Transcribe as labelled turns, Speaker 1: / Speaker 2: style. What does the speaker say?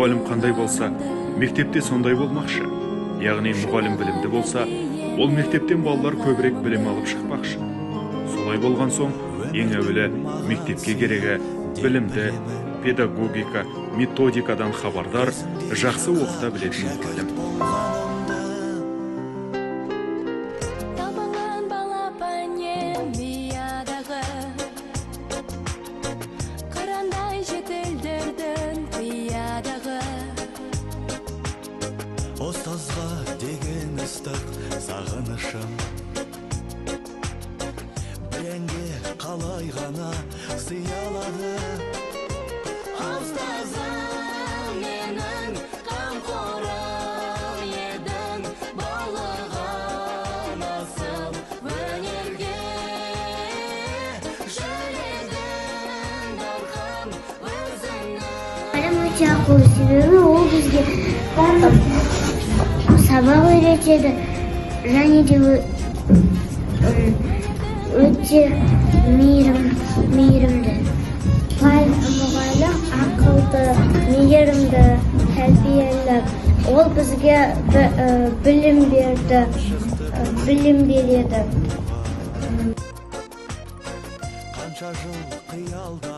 Speaker 1: мұғалім қандай болса, мектепте сондай болмақшы. Яғни мұғалім білімді болса, ол мектептен балалар көбірек білім алып шықпақшы. Солай болған соң, ең әуелі мектепке керегі білімді, педагогика, методикадан хабардар, жақсы оқыта білетін мұғалім.
Speaker 2: Остазға деген ыстық сағынышым, біленге қалай ғана сыялады. Остазым менің қамқорым едің, балаған асыл өнерге жүрегім дархан өзіңнің.
Speaker 3: Мұғалім өте ақылды, себебі ол бізге сабақ үйретеді, және де өте мейірімді. Мұғалім ақылды, мейірімді, тәрбиелі. Ол бізге білім береді.
Speaker 2: Қанша жыл қиялда